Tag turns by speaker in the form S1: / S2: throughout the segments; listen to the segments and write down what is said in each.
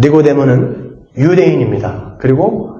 S1: 니고데모는 유대인입니다. 그리고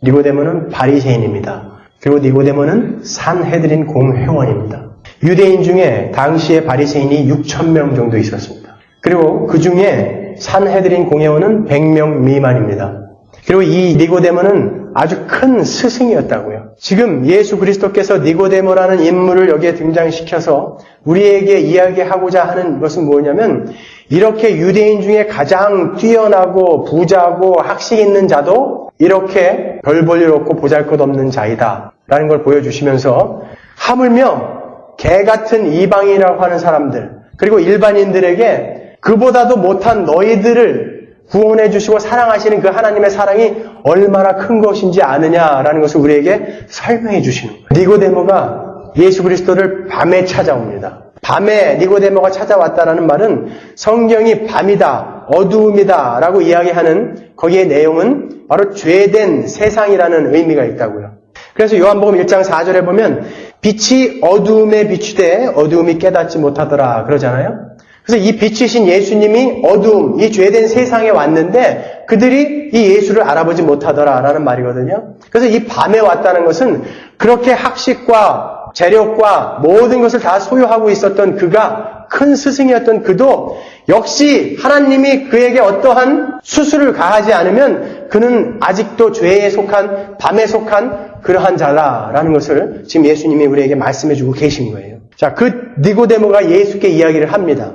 S1: 니고데모는 바리새인입니다. 그리고 니고데모는 산헤드린 공회원입니다. 유대인 중에 당시에 바리새인이 6,000명 정도 있었습니다. 그리고 그 중에 산헤드린 공회원은 100명 미만입니다. 그리고 이 니고데모는 아주 큰 스승이었다고요. 지금 예수 그리스도께서 니고데모라는 인물을 여기에 등장시켜서 우리에게 이야기하고자 하는 것은 뭐냐면 이렇게 유대인 중에 가장 뛰어나고 부자고 학식 있는 자도 이렇게 별 볼 일 없고 보잘것없는 자이다 라는 걸 보여주시면서 하물며 개 같은 이방인이라고 하는 사람들 그리고 일반인들에게 그보다도 못한 너희들을 구원해 주시고 사랑하시는 그 하나님의 사랑이 얼마나 큰 것인지 아느냐라는 것을 우리에게 설명해 주시는 거예요. 니고데모가 예수 그리스도를 밤에 찾아옵니다. 밤에 니고데모가 찾아왔다라는 말은 성경이 밤이다, 어두움이다 라고 이야기하는 거기에 내용은 바로 죄된 세상이라는 의미가 있다고요. 그래서 요한복음 1장 4절에 보면 빛이 어두움에 비추되 어두움이 깨닫지 못하더라 그러잖아요. 그래서 이 빛이신 예수님이 어두움, 이 죄된 세상에 왔는데 그들이 이 예수를 알아보지 못하더라라는 말이거든요. 그래서 이 밤에 왔다는 것은 그렇게 학식과 재력과 모든 것을 다 소유하고 있었던 그가 큰 스승이었던 그도 역시 하나님이 그에게 어떠한 수술을 가하지 않으면 그는 아직도 죄에 속한 밤에 속한 그러한 자다라는 것을 지금 예수님이 우리에게 말씀해주고 계신 거예요. 자, 그 니고데모가 예수께 이야기를 합니다.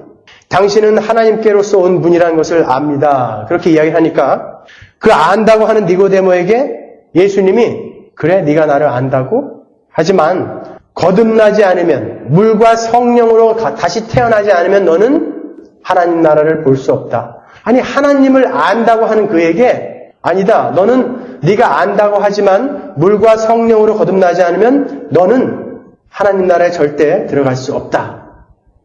S1: 당신은 하나님께로서 온 분이라는 것을 압니다. 그렇게 이야기하니까 그 안다고 하는 니고데모에게 예수님이 그래 네가 나를 안다고? 하지만 거듭나지 않으면 물과 성령으로 다시 태어나지 않으면 너는 하나님 나라를 볼 수 없다. 아니 하나님을 안다고 하는 그에게 아니다. 너는 네가 안다고 하지만 물과 성령으로 거듭나지 않으면 너는 하나님 나라에 절대 들어갈 수 없다.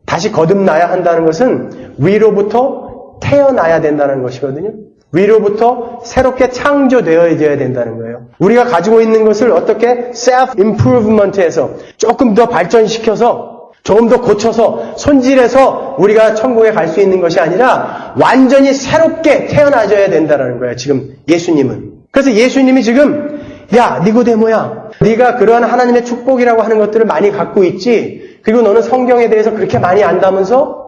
S1: 다시 거듭나야 한다는 것은 위로부터 태어나야 된다는 것이거든요. 위로부터 새롭게 창조되어야 된다는 거예요. 우리가 가지고 있는 것을 어떻게 self-improvement해서 조금 더 발전시켜서 조금 더 고쳐서 손질해서 우리가 천국에 갈 수 있는 것이 아니라 완전히 새롭게 태어나져야 된다는 거예요. 지금 예수님은. 그래서 예수님이 지금 야 니고데모야 네가 그러한 하나님의 축복이라고 하는 것들을 많이 갖고 있지. 그리고 너는 성경에 대해서 그렇게 많이 안다면서?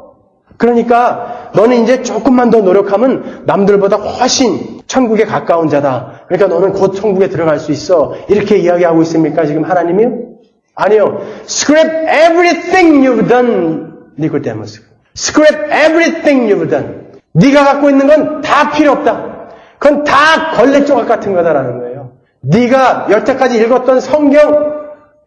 S1: 그러니까 너는 이제 조금만 더 노력하면 남들보다 훨씬 천국에 가까운 자다. 그러니까 너는 곧 천국에 들어갈 수 있어. 이렇게 이야기하고 있습니까? 지금 하나님이요? 아니요. Scrap everything you've done, 니고데모스. Scrap everything you've done. 네가 갖고 있는 건 다 필요 없다. 그건 다 걸레 조각 같은 거다라는 거예요. 네가 여태까지 읽었던 성경,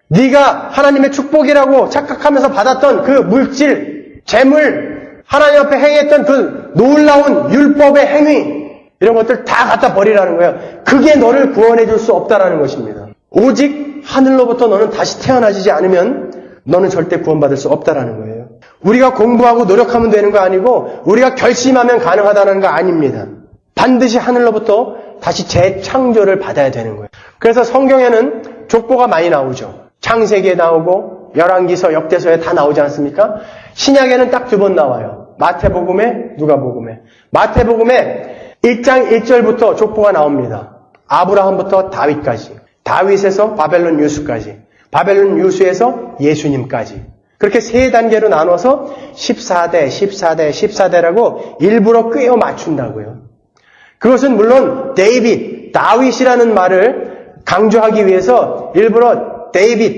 S1: 네가 하나님의 축복이라고 착각하면서 받았던 그 물질, 재물, 하나님 앞에 행했던 그 놀라운 율법의 행위, 이런 것들 다 갖다 버리라는 거예요. 그게 너를 구원해 줄 수 없다라는 것입니다. 오직 하늘로부터 너는 다시 태어나지 않으면 너는 절대 구원받을 수 없다라는 거예요. 우리가 공부하고 노력하면 되는 거 아니고 우리가 결심하면 가능하다는 거 아닙니다. 반드시 하늘로부터 다시 재창조를 받아야 되는 거예요. 그래서 성경에는 족보가 많이 나오죠. 창세기에 나오고 열왕기서, 역대서에 다 나오지 않습니까? 신약에는 딱 2번 나와요. 마태복음에, 누가복음에. 마태복음에 1장 1절부터 족보가 나옵니다. 아브라함부터 다윗까지. 다윗에서 바벨론 유수까지. 바벨론 유수에서 예수님까지. 그렇게 3단계로 나눠서 14대, 14대, 14대라고 일부러 꿰어 맞춘다고요. 그것은 물론 다윗이라는 말을 강조하기 위해서 일부러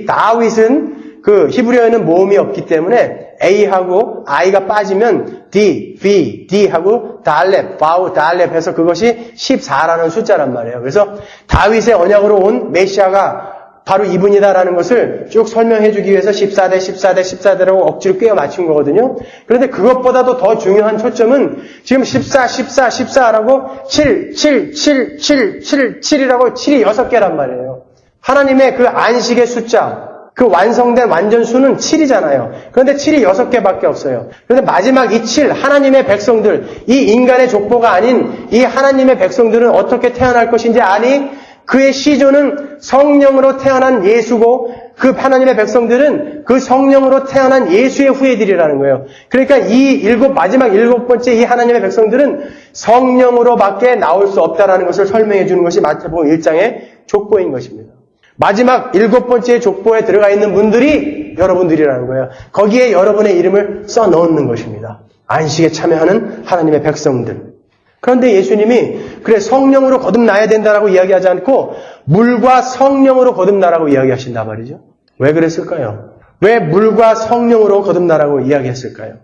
S1: 다윗은 그 히브리어에는 모음이 없기 때문에 A하고 I가 빠지면 D하고 달렙 해서 그것이 14라는 숫자란 말이에요. 그래서 다윗의 언약으로 온 메시아가 바로 이분이다라는 것을 쭉 설명해 주기 위해서 14대라고 억지로 꿰어 맞춘 거거든요. 그런데 그것보다도 더 중요한 초점은 지금 14라고 7이라고 7이 6개란 말이에요. 하나님의 그 안식의 숫자, 그 완성된 완전수는 7이잖아요. 그런데 7이 6개밖에 없어요. 그런데 마지막 이 7, 하나님의 백성들, 이 인간의 족보가 아닌 이 하나님의 백성들은 어떻게 태어날 것인지 아니? 그의 시조는 성령으로 태어난 예수고 그 하나님의 백성들은 그 성령으로 태어난 예수의 후예들이라는 거예요. 그러니까 이 마지막 7번째 이 하나님의 백성들은 성령으로밖에 나올 수 없다라는 것을 설명해 주는 것이 마태복음 1장의 족보인 것입니다. 마지막 7번째 족보에 들어가 있는 분들이 여러분들이라는 거예요. 거기에 여러분의 이름을 써 넣는 것입니다. 안식에 참여하는 하나님의 백성들. 그런데 예수님이 그래 성령으로 거듭나야 된다라고 이야기하지 않고 물과 성령으로 거듭나라고 이야기하신단 말이죠. 왜 그랬을까요? 왜 물과 성령으로 거듭나라고 이야기했을까요?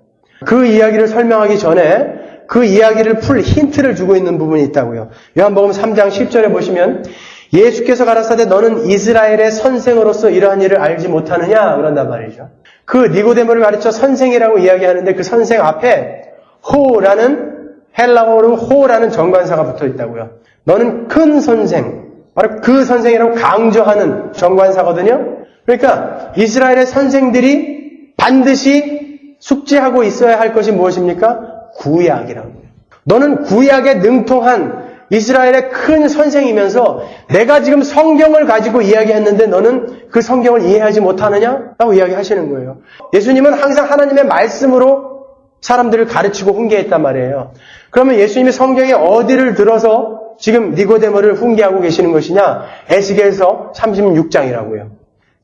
S1: 그 이야기를 설명하기 전에 그 이야기를 풀 힌트를 주고 있는 부분이 있다고요. 요한복음 3장 10절에 보시면 예수께서 가라사대 너는 이스라엘의 선생으로서 이러한 일을 알지 못하느냐 그런단 말이죠. 그 니고데모를 가르쳐 선생이라고 이야기하는데 그 선생 앞에 호라는 헬라어로 호라는 정관사가 붙어 있다고요. 너는 큰 선생, 바로 그 선생이라고 강조하는 정관사거든요. 그러니까 이스라엘의 선생들이 반드시 숙지하고 있어야 할 것이 무엇입니까? 구약이라고. 너는 구약에 능통한 이스라엘의 큰 선생이면서 내가 지금 성경을 가지고 이야기했는데 너는 그 성경을 이해하지 못하느냐? 라고 이야기하시는 거예요. 예수님은 항상 하나님의 말씀으로 사람들을 가르치고 훈계했단 말이에요. 그러면 예수님이 성경에 어디를 들어서 지금 니고데모를 훈계하고 계시는 것이냐? 에스겔서 36장이라고요.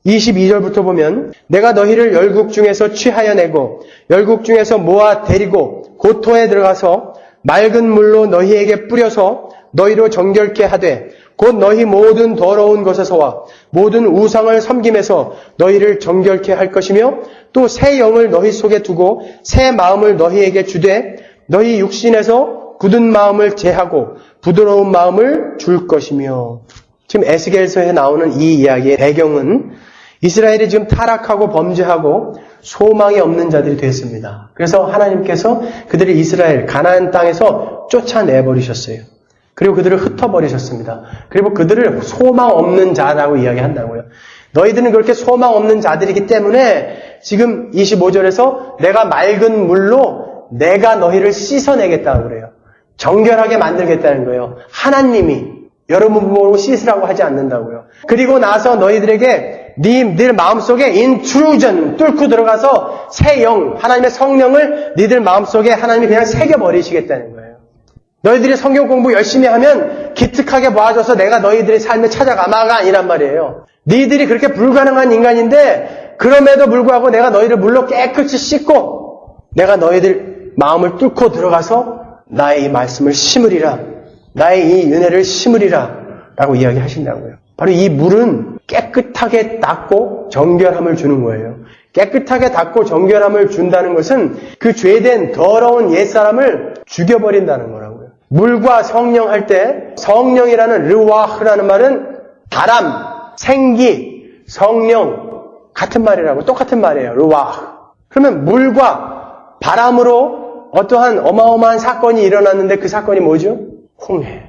S1: 22절부터 보면 내가 너희를 열국 중에서 취하여 내고 열국 중에서 모아 데리고 고토에 들어가서 맑은 물로 너희에게 뿌려서 너희로 정결케 하되 곧 너희 모든 더러운 것에서와 모든 우상을 섬김에서 너희를 정결케 할 것이며 또 새 영을 너희 속에 두고 새 마음을 너희에게 주되 너희 육신에서 굳은 마음을 제하고 부드러운 마음을 줄 것이며. 지금 에스겔서에 나오는 이 이야기의 배경은 이스라엘이 지금 타락하고 범죄하고 소망이 없는 자들이 됐습니다. 그래서 하나님께서 그들을 이스라엘 가나안 땅에서 쫓아내버리셨어요. 그리고 그들을 흩어버리셨습니다. 그리고 그들을 소망 없는 자라고 이야기한다고요. 너희들은 그렇게 소망 없는 자들이기 때문에 지금 25절에서 내가 맑은 물로 내가 너희를 씻어내겠다고 그래요. 정결하게 만들겠다는 거예요. 하나님이 여러분 보고 씻으라고 하지 않는다고요. 그리고 나서 너희들에게 네 마음속에 인트루전 뚫고 들어가서 새 영, 하나님의 성령을 니들 마음속에 하나님이 그냥 새겨버리시겠다는 거예요. 너희들이 성경 공부 열심히 하면 기특하게 봐줘서 내가 너희들의 삶에 찾아가마가 아니란 말이에요. 니들이 그렇게 불가능한 인간인데 그럼에도 불구하고 내가 너희를 물로 깨끗이 씻고 내가 너희들 마음을 뚫고 들어가서 나의 이 말씀을 심으리라. 나의 이 은혜를 심으리라. 라고 이야기하신다고요. 바로 이 물은 깨끗하게 닦고 정결함을 주는 거예요. 깨끗하게 닦고 정결함을 준다는 것은 그 죄된 더러운 옛사람을 죽여버린다는 거라고요. 물과 성령 할 때 성령이라는 르와흐라는 말은 바람, 생기, 성령 같은 말이라고 똑같은 말이에요. 르와흐. 그러면 물과 바람으로 어떠한 어마어마한 사건이 일어났는데 그 사건이 뭐죠? 홍해.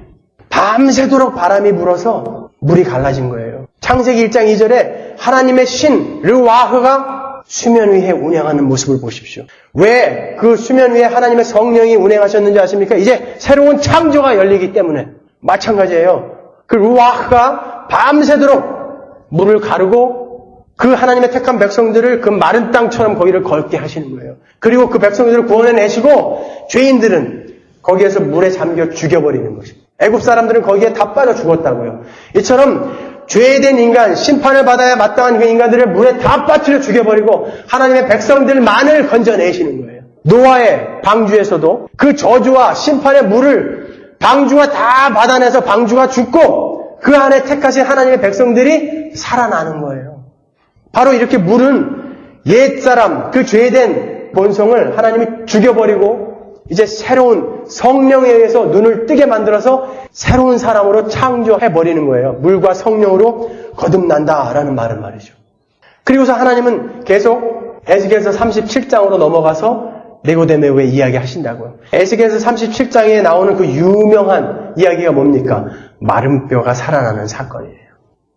S1: 밤새도록 바람이 불어서 물이 갈라진 거예요. 창세기 1장 2절에 하나님의 신 르와흐가 수면 위에 운행하는 모습을 보십시오. 왜 그 수면 위에 하나님의 성령이 운행하셨는지 아십니까? 이제 새로운 창조가 열리기 때문에 마찬가지예요. 그 르와흐가 밤새도록 물을 가르고 그 하나님의 택한 백성들을 그 마른 땅처럼 거기를 걷게 하시는 거예요. 그리고 그 백성들을 구원해내시고 죄인들은 거기에서 물에 잠겨 죽여버리는 것입니다. 애굽 사람들은 거기에 다 빠져 죽었다고요. 이처럼 죄된 인간, 심판을 받아야 마땅한 그 인간들을 물에 다 빠뜨려 죽여버리고 하나님의 백성들만을 건져내시는 거예요. 노아의 방주에서도 그 저주와 심판의 물을 방주가 다 받아내서 방주가 죽고 그 안에 택하신 하나님의 백성들이 살아나는 거예요. 바로 이렇게 물은 옛사람, 그 죄된 본성을 하나님이 죽여버리고 이제 새로운 성령에 의해서 눈을 뜨게 만들어서 새로운 사람으로 창조해버리는 거예요. 물과 성령으로 거듭난다라는 말은 말이죠. 그리고서 하나님은 계속 에스겔서 37장으로 넘어가서 니고데모의 이야기 하신다고요. 에스겔서 37장에 나오는 그 유명한 이야기가 뭡니까? 마른 뼈가 살아나는 사건이에요.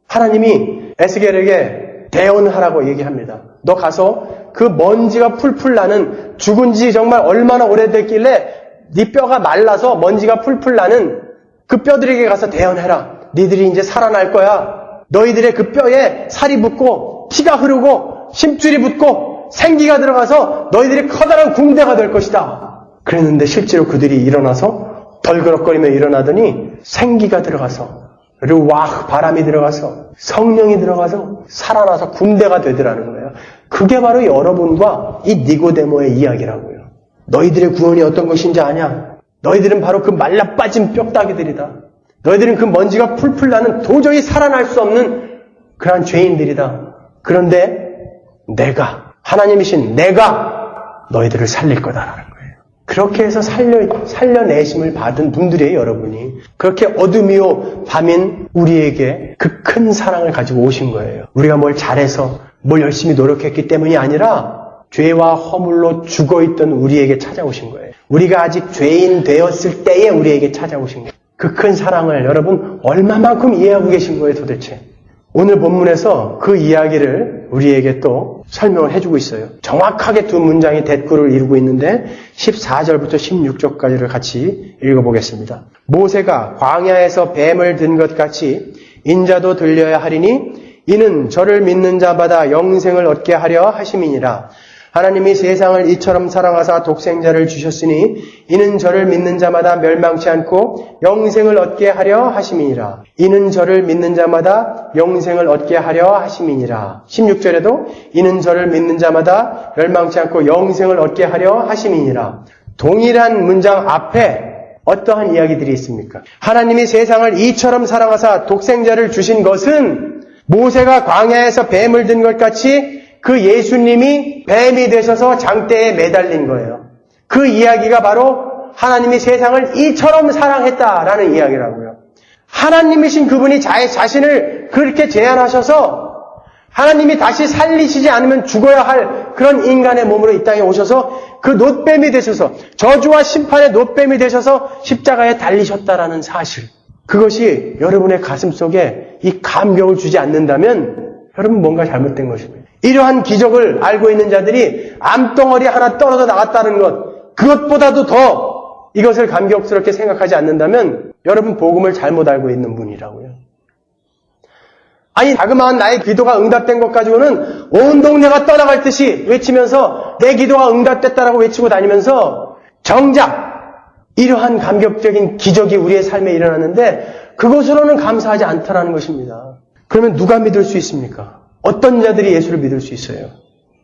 S1: 하나님이 에스겔에게 대언하라고 얘기합니다. 너 가서 그 먼지가 풀풀 나는 죽은 지 정말 얼마나 오래됐길래 네 뼈가 말라서 먼지가 풀풀 나는 그 뼈들에게 가서 대언해라. 니들이 이제 살아날 거야. 너희들의 그 뼈에 살이 붙고 피가 흐르고 힘줄이 붙고 생기가 들어가서 너희들이 커다란 궁대가 될 것이다. 그랬는데 실제로 그들이 일어나서 덜그럭거리며 일어나더니 생기가 들어가서 르와흐 바람이 들어가서 성령이 들어가서 살아나서 군대가 되더라는 거예요. 그게 바로 여러분과 이 니고데모의 이야기라고요. 너희들의 구원이 어떤 것인지 아냐? 너희들은 바로 그 말라빠진 뼈다귀들이다. 너희들은 그 먼지가 풀풀 나는 도저히 살아날 수 없는 그러한 죄인들이다. 그런데 내가, 하나님이신 내가 너희들을 살릴 거다라는 거예요. 그렇게 해서 살려내심을 받은 분들이에요, 여러분이. 그렇게 어둠이요 밤인 우리에게 그 큰 사랑을 가지고 오신 거예요. 우리가 뭘 잘해서 뭘 열심히 노력했기 때문이 아니라 죄와 허물로 죽어있던 우리에게 찾아오신 거예요. 우리가 아직 죄인 되었을 때에 우리에게 찾아오신 거예요. 그 큰 사랑을 여러분 얼마만큼 이해하고 계신 거예요, 도대체. 오늘 본문에서 그 이야기를 우리에게 또 설명을 해주고 있어요. 정확하게 두 문장이 대꾸를 이루고 있는데 14절부터 16절까지를 같이 읽어보겠습니다. 모세가 광야에서 뱀을 든 것 같이 인자도 들려야 하리니 이는 저를 믿는 자마다 영생을 얻게 하려 하심이니라. 하나님이 세상을 이처럼 사랑하사 독생자를 주셨으니 이는 저를 믿는 자마다 멸망치 않고 영생을 얻게 하려 하심이니라. 이는 저를 믿는 자마다 영생을 얻게 하려 하심이니라. 16절에도 이는 저를 믿는 자마다 멸망치 않고 영생을 얻게 하려 하심이니라. 동일한 문장 앞에 어떠한 이야기들이 있습니까? 하나님이 세상을 이처럼 사랑하사 독생자를 주신 것은 모세가 광야에서 뱀을 든 것 같이 그 예수님이 뱀이 되셔서 장대에 매달린 거예요. 그 이야기가 바로 하나님이 세상을 이처럼 사랑했다라는 이야기라고요. 하나님이신 그분이 자신을 그렇게 제안하셔서 하나님이 다시 살리시지 않으면 죽어야 할 그런 인간의 몸으로 이 땅에 오셔서 그 놋뱀이 되셔서 저주와 심판의 놋뱀이 되셔서 십자가에 달리셨다라는 사실. 그것이 여러분의 가슴 속에 이 감격을 주지 않는다면 여러분 뭔가 잘못된 것입니다. 이러한 기적을 알고 있는 자들이 암덩어리 하나 떨어져 나갔다는 것, 그것보다도 더 이것을 감격스럽게 생각하지 않는다면 여러분 복음을 잘못 알고 있는 분이라고요. 아니 자그마한 나의 기도가 응답된 것 가지고는 온 동네가 떠나갈 듯이 외치면서 내 기도가 응답됐다라고 외치고 다니면서 정작 이러한 감격적인 기적이 우리의 삶에 일어났는데 그것으로는 감사하지 않다라는 것입니다. 그러면 누가 믿을 수 있습니까? 어떤 자들이 예수를 믿을 수 있어요?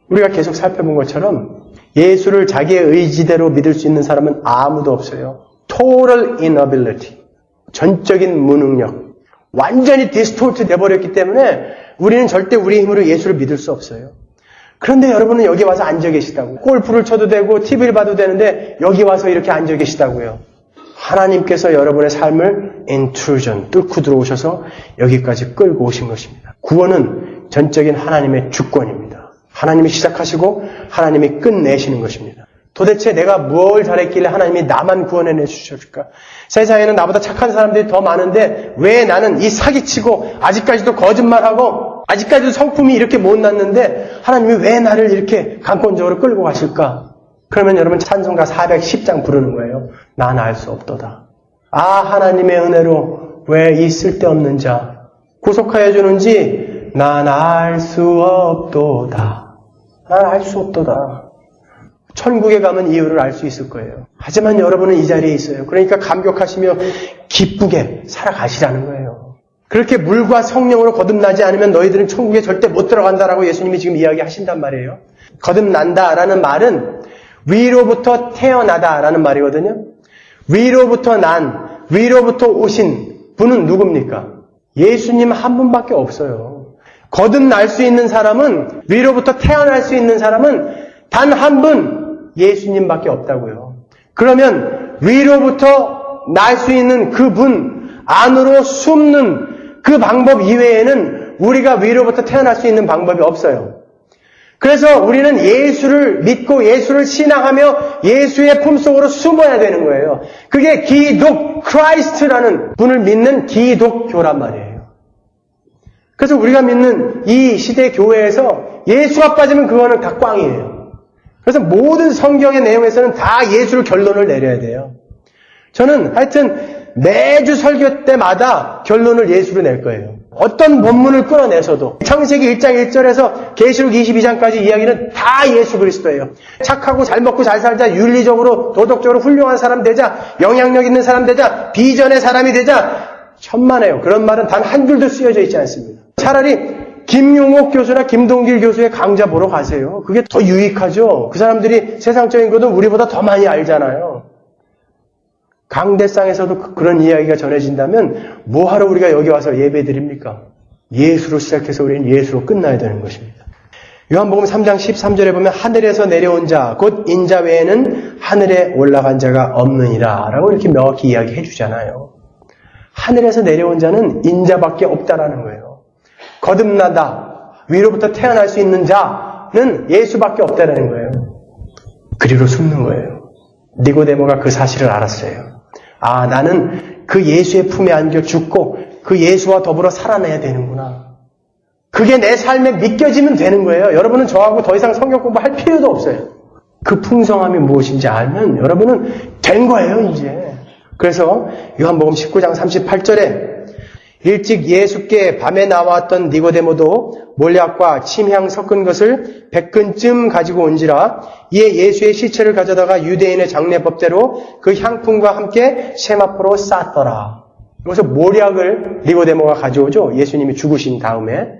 S1: 우리가 계속 살펴본 것처럼 예수를 자기의 의지대로 믿을 수 있는 사람은 아무도 없어요. Total inability. 전적인 무능력. 완전히 디스톨트 돼버렸기 때문에 우리는 절대 우리 힘으로 예수를 믿을 수 없어요. 그런데 여러분은 여기 와서 앉아 계시다고. 골프를 쳐도 되고 TV를 봐도 되는데 여기 와서 이렇게 앉아 계시다고요. 하나님께서 여러분의 삶을 intrusion, 뚫고 들어오셔서 여기까지 끌고 오신 것입니다. 구원은 전적인 하나님의 주권입니다. 하나님이 시작하시고 하나님이 끝내시는 것입니다. 도대체 내가 뭘 잘했길래 하나님이 나만 구원해내 주셨을까? 세상에는 나보다 착한 사람들이 더 많은데 왜 나는 이 사기치고 아직까지도 거짓말하고 아직까지도 성품이 이렇게 못났는데 하나님이 왜 나를 이렇게 강권적으로 끌고 가실까? 그러면 여러분 찬송가 410장 부르는 거예요. 난 알 수 없도다. 아 하나님의 은혜로 왜 이 쓸데없는 자 구속하여 주는지 난 알 수 없도다. 난 알 수 없도다. 천국에 가면 이유를 알 수 있을 거예요. 하지만 여러분은 이 자리에 있어요. 그러니까 감격하시며 기쁘게 살아가시라는 거예요. 그렇게 물과 성령으로 거듭나지 않으면 너희들은 천국에 절대 못 들어간다라고 예수님이 지금 이야기하신단 말이에요. 거듭난다라는 말은 위로부터 태어나다라는 말이거든요. 위로부터 위로부터 오신 분은 누굽니까? 예수님 한 분밖에 없어요. 거듭날 수 있는 사람은, 위로부터 태어날 수 있는 사람은 단 한 분, 예수님밖에 없다고요. 그러면 위로부터 날 수 있는 그분 안으로 숨는 그 방법 이외에는 우리가 위로부터 태어날 수 있는 방법이 없어요. 그래서 우리는 예수를 믿고 예수를 신앙하며 예수의 품속으로 숨어야 되는 거예요. 그게 기독, 크라이스트라는 분을 믿는 기독교란 말이에요. 그래서 우리가 믿는 이 시대 교회에서 예수가 빠지면 그거는 다 꽝이에요. 그래서 모든 성경의 내용에서는 다 예수를 결론을 내려야 돼요. 저는 하여튼 매주 설교 때마다 결론을 예수로 낼 거예요. 어떤 본문을 끌어내서도 창세기 1장 1절에서 계시록 22장까지 이야기는 다 예수 그리스도예요. 착하고 잘 먹고 잘 살자, 윤리적으로 도덕적으로 훌륭한 사람 되자, 영향력 있는 사람 되자, 비전의 사람이 되자, 천만에요. 그런 말은 단 한 줄도 쓰여져 있지 않습니다. 차라리 김용옥 교수나 김동길 교수의 강좌 보러 가세요. 그게 더 유익하죠. 그 사람들이 세상적인 것도 우리보다 더 많이 알잖아요. 강대상에서도 그런 이야기가 전해진다면 뭐하러 우리가 여기 와서 예배드립니까? 예수로 시작해서 우리는 예수로 끝나야 되는 것입니다. 요한복음 3장 13절에 보면 하늘에서 내려온 자, 곧 인자 외에는 하늘에 올라간 자가 없느니라 라고 이렇게 명확히 이야기해 주잖아요. 하늘에서 내려온 자는 인자밖에 없다라는 거예요. 거듭나다, 위로부터 태어날 수 있는 자는 예수밖에 없다라는 거예요. 그리로 숨는 거예요. 니고데모가 그 사실을 알았어요. 아, 나는 그 예수의 품에 안겨 죽고 그 예수와 더불어 살아내야 되는구나. 그게 내 삶에 믿겨지면 되는 거예요. 여러분은 저하고 더 이상 성경 공부할 필요도 없어요. 그 풍성함이 무엇인지 알면 여러분은 된 거예요, 이제. 그래서 요한복음 19장 38절에 일찍 예수께 밤에 나왔던 니고데모도 몰약과 침향 섞은 것을 100근쯤 가지고 온지라 이에 예수의 시체를 가져다가 유대인의 장례법대로 그 향품과 함께 세마포로 쌌더라. 여기서 몰약을 니고데모가 가져오죠. 예수님이 죽으신 다음에.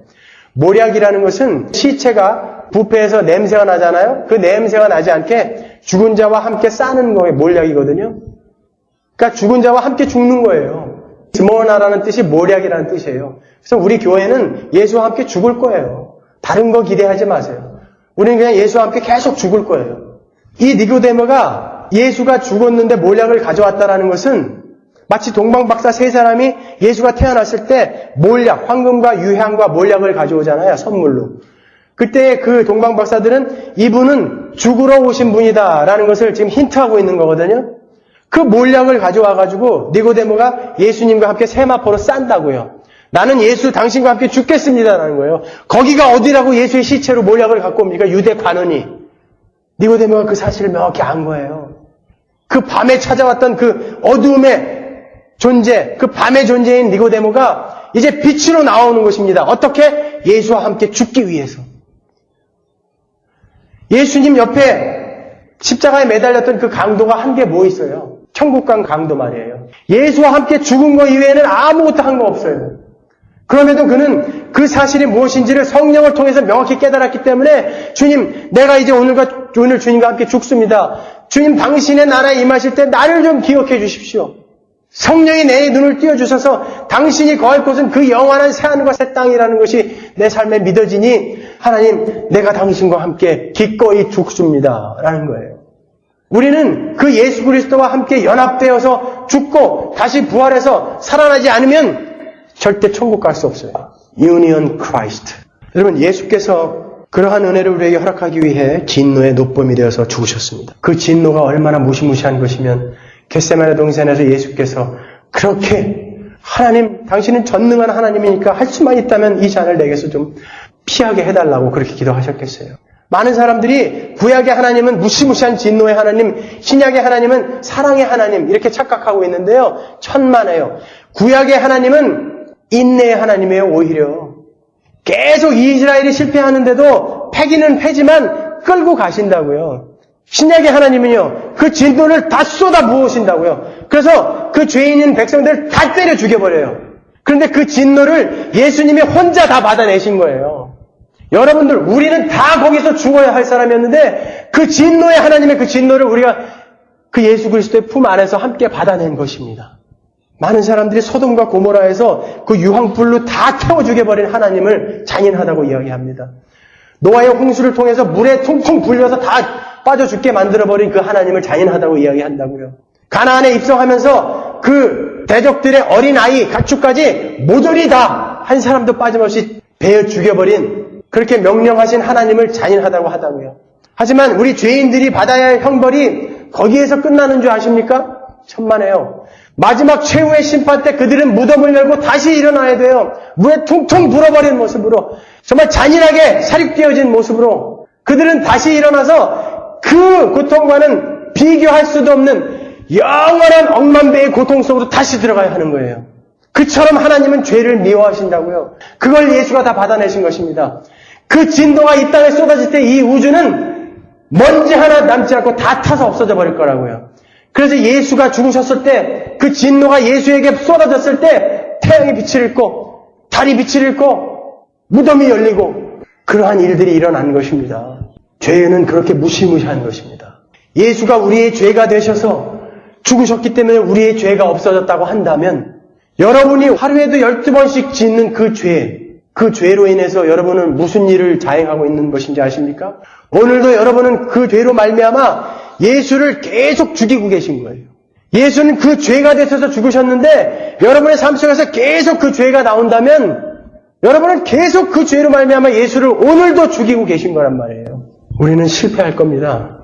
S1: 몰약이라는 것은 시체가 부패해서 냄새가 나잖아요. 그 냄새가 나지 않게 죽은 자와 함께 싸는 거예요. 몰약이거든요. 그러니까 죽은 자와 함께 죽는 거예요. 스모나라는 뜻이 몰약이라는 뜻이에요. 그래서 우리 교회는 예수와 함께 죽을 거예요. 다른 거 기대하지 마세요. 우리는 그냥 예수와 함께 계속 죽을 거예요. 이 니고데모가 예수가 죽었는데 몰약을 가져왔다라는 것은 마치 동방박사 세 사람이 예수가 태어났을 때 몰약, 황금과 유향과 몰약을 가져오잖아요. 선물로. 그때 그 동방박사들은 이분은 죽으러 오신 분이다라는 것을 지금 힌트하고 있는 거거든요. 그 몰약을 가져와가지고 니고데모가 예수님과 함께 세마포로 싼다고요. 나는 예수 당신과 함께 죽겠습니다라는 거예요. 거기가 어디라고 예수의 시체로 몰약을 갖고 옵니까? 유대 관원이. 니고데모가 그 사실을 명확히 안 거예요. 그 밤에 찾아왔던 그 어두움의 존재, 그 밤의 존재인 니고데모가 이제 빛으로 나오는 것입니다. 어떻게? 예수와 함께 죽기 위해서. 예수님 옆에 십자가에 매달렸던 그 강도가 한 게 뭐 있어요? 천국간 강도 말이에요. 예수와 함께 죽은 거 이외에는 아무것도 한 거 없어요. 그럼에도 그는 그 사실이 무엇인지를 성령을 통해서 명확히 깨달았기 때문에 주님, 내가 이제 오늘 주님과 함께 죽습니다. 주님, 당신의 나라에 임하실 때 나를 좀 기억해 주십시오. 성령이 내 눈을 띄워주셔서 당신이 거할 곳은 그 영원한 새하늘과 새 땅이라는 것이 내 삶에 믿어지니 하나님, 내가 당신과 함께 기꺼이 죽습니다. 라는 거예요. 우리는 그 예수 그리스도와 함께 연합되어서 죽고 다시 부활해서 살아나지 않으면 절대 천국 갈 수 없어요. Union Christ. 여러분, 예수께서 그러한 은혜를 우리에게 허락하기 위해 진노의 노범이 되어서 죽으셨습니다. 그 진노가 얼마나 무시무시한 것이면 겟세마네 동산에서 예수께서 그렇게 하나님, 당신은 전능한 하나님이니까 할 수만 있다면 이 잔을 내게서 좀 피하게 해달라고 그렇게 기도하셨겠어요. 많은 사람들이 구약의 하나님은 무시무시한 진노의 하나님, 신약의 하나님은 사랑의 하나님 이렇게 착각하고 있는데요. 천만에요. 구약의 하나님은 인내의 하나님이에요. 오히려 계속 이스라엘이 실패하는데도 패기는 패지만 끌고 가신다고요. 신약의 하나님은요, 그 진노를 다 쏟아 부으신다고요. 그래서 그 죄인인 백성들을 다 때려 죽여버려요. 그런데 그 진노를 예수님이 혼자 다 받아내신 거예요. 여러분들, 우리는 다 거기서 죽어야 할 사람이었는데 그 진노의 하나님의 그 진노를 우리가 그 예수 그리스도의 품 안에서 함께 받아낸 것입니다. 많은 사람들이 소돔과 고모라에서 그 유황불로 다 태워 죽여버린 하나님을 잔인하다고 이야기합니다. 노아의 홍수를 통해서 물에 퉁퉁 불려서 다 빠져 죽게 만들어버린 그 하나님을 잔인하다고 이야기한다고요. 가나안에 입성하면서 그 대적들의 어린아이, 가축까지 모조리 다 한 사람도 빠짐없이 베어 죽여버린 그렇게 명령하신 하나님을 잔인하다고 하다고요. 하지만 우리 죄인들이 받아야 할 형벌이 거기에서 끝나는 줄 아십니까? 천만에요. 마지막 최후의 심판 때 그들은 무덤을 열고 다시 일어나야 돼요. 물에 퉁퉁 불어버린 모습으로, 정말 잔인하게 사륙되어진 모습으로 그들은 다시 일어나서 그 고통과는 비교할 수도 없는 영원한 억만 배의 고통 속으로 다시 들어가야 하는 거예요. 그처럼 하나님은 죄를 미워하신다고요. 그걸 예수가 다 받아내신 것입니다. 그 진노가 이 땅에 쏟아질 때 이 우주는 먼지 하나 남지 않고 다 타서 없어져 버릴 거라고요. 그래서 예수가 죽으셨을 때 그 진노가 예수에게 쏟아졌을 때 태양이 빛을 잃고 달이 빛을 잃고 무덤이 열리고 그러한 일들이 일어난 것입니다. 죄는 그렇게 무시무시한 것입니다. 예수가 우리의 죄가 되셔서 죽으셨기 때문에 우리의 죄가 없어졌다고 한다면 여러분이 하루에도 12번씩 짓는 그 죄로 인해서 여러분은 무슨 일을 자행하고 있는 것인지 아십니까? 오늘도 여러분은 그 죄로 말미암아 예수를 계속 죽이고 계신 거예요. 예수는 그 죄가 되셔서 죽으셨는데 여러분의 삶 속에서 계속 그 죄가 나온다면 여러분은 계속 그 죄로 말미암아 예수를 오늘도 죽이고 계신 거란 말이에요. 우리는 실패할 겁니다.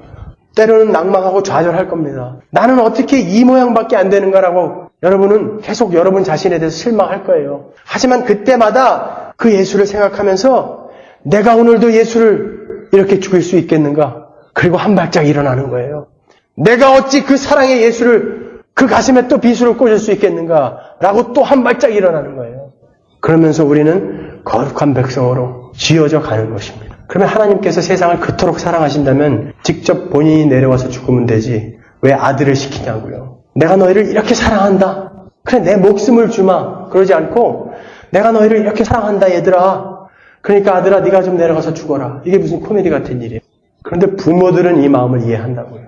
S1: 때로는 낭망하고 좌절할 겁니다. 나는 어떻게 이 모양밖에 안 되는가라고 여러분은 계속 여러분 자신에 대해서 실망할 거예요. 하지만 그때마다 그 예수를 생각하면서 내가 오늘도 예수를 이렇게 죽일 수 있겠는가? 그리고 한 발짝 일어나는 거예요. 내가 어찌 그 사랑의 예수를 그 가슴에 또 비수를 꽂을 수 있겠는가? 라고 또 한 발짝 일어나는 거예요. 그러면서 우리는 거룩한 백성으로 지어져 가는 것입니다. 그러면 하나님께서 세상을 그토록 사랑하신다면 직접 본인이 내려와서 죽으면 되지 왜 아들을 시키냐고요. 내가 너희를 이렇게 사랑한다. 그래 내 목숨을 주마. 그러지 않고 내가 너희를 이렇게 사랑한다 얘들아. 그러니까 아들아 네가 좀 내려가서 죽어라. 이게 무슨 코미디 같은 일이에요. 그런데 부모들은 이 마음을 이해한다고요.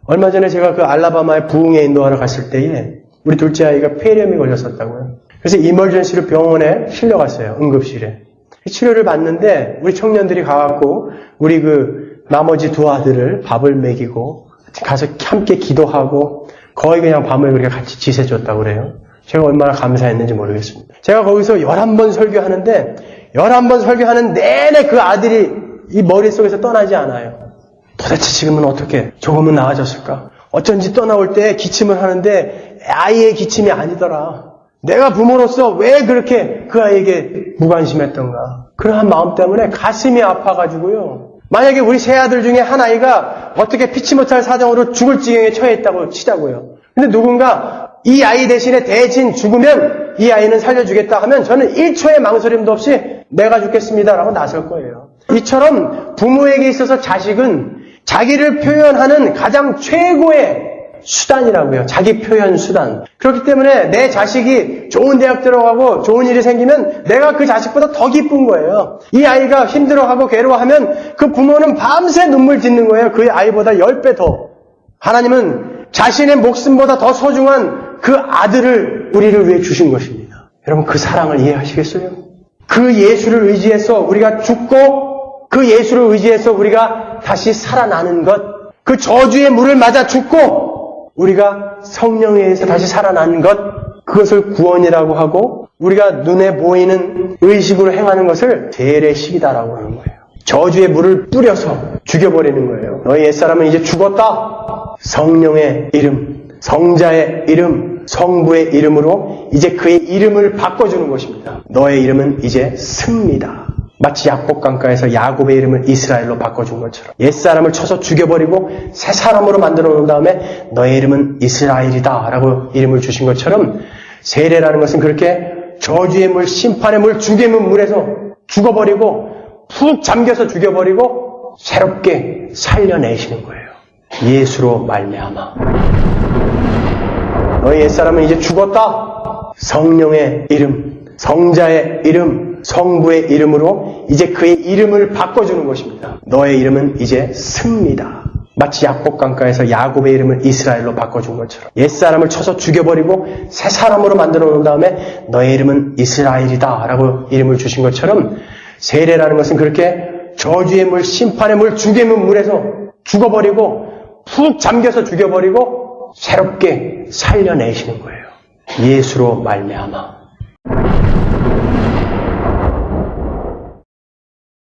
S1: 얼마 전에 제가 그 알라바마의 부흥회 인도하러 갔을 때에 우리 둘째 아이가 폐렴이 걸렸었다고요. 그래서 이멀전시로 병원에 실려갔어요. 응급실에. 치료를 받는데 우리 청년들이 가갖고 우리 그 나머지 두 아들을 밥을 먹이고 가서 함께 기도하고 거의 그냥 밤을 그렇게 같이 지새줬다고 그래요. 제가 얼마나 감사했는지 모르겠습니다. 제가 거기서 11번 설교하는데 11번 설교하는 내내 그 아들이 이 머릿속에서 떠나지 않아요. 도대체 지금은 어떻게 조금은 나아졌을까? 어쩐지 떠나올 때 기침을 하는데 아이의 기침이 아니더라. 내가 부모로서 왜 그렇게 그 아이에게 무관심했던가. 그러한 마음 때문에 가슴이 아파가지고요. 만약에 우리 세 아들 중에 한 아이가 어떻게 피치 못할 사정으로 죽을 지경에 처해 있다고 치자고요. 근데 누군가 이 아이 대신에 대신 죽으면 이 아이는 살려주겠다 하면 저는 1초의 망설임도 없이 내가 죽겠습니다라고 나설 거예요. 이처럼 부모에게 있어서 자식은 자기를 표현하는 가장 최고의 수단이라고요. 자기 표현 수단. 그렇기 때문에 내 자식이 좋은 대학 들어가고 좋은 일이 생기면 내가 그 자식보다 더 기쁜 거예요. 이 아이가 힘들어하고 괴로워하면 그 부모는 밤새 눈물 짓는 거예요. 그 아이보다 10배 더. 하나님은 자신의 목숨보다 더 소중한 그 아들을 우리를 위해 주신 것입니다. 여러분 그 사랑을 이해하시겠어요? 그 예수를 의지해서 우리가 죽고 그 예수를 의지해서 우리가 다시 살아나는 것. 그 저주의 물을 맞아 죽고 우리가 성령에 의해서 다시 살아나는 것. 그것을 구원이라고 하고 우리가 눈에 보이는 의식으로 행하는 것을 세례식이다라고 하는 거예요. 저주의 물을 뿌려서 죽여버리는 거예요. 너희 옛사람은 이제 죽었다. 성령의 이름, 성자의 이름, 성부의 이름으로 이제 그의 이름을 바꿔주는 것입니다. 너의 이름은 이제 승리다. 마치 야곱 강가에서 야곱의 이름을 이스라엘로 바꿔준 것처럼 옛사람을 쳐서 죽여버리고 새 사람으로 만들어 놓은 다음에 너의 이름은 이스라엘이다 라고 이름을 주신 것처럼 세례라는 것은 그렇게 저주의 물, 심판의 물, 죽임의 물에서 죽어버리고 푹 잠겨서 죽여버리고 새롭게 살려내시는 거예요. 예수로 말미암아. 너희 옛사람은 이제 죽었다. 성령의 이름, 성자의 이름, 성부의 이름으로 이제 그의 이름을 바꿔주는 것입니다. 너의 이름은 이제 승리다. 마치 야곱 강가에서 야곱의 이름을 이스라엘로 바꿔준 것처럼 옛사람을 쳐서 죽여버리고 새 사람으로 만들어 놓은 다음에 너의 이름은 이스라엘이다 라고 이름을 주신 것처럼 세례라는 것은 그렇게 저주의 물, 심판의 물, 죽임의 물에서 죽어버리고 푹 잠겨서 죽여버리고 새롭게 살려내시는 거예요. 예수로 말미암아.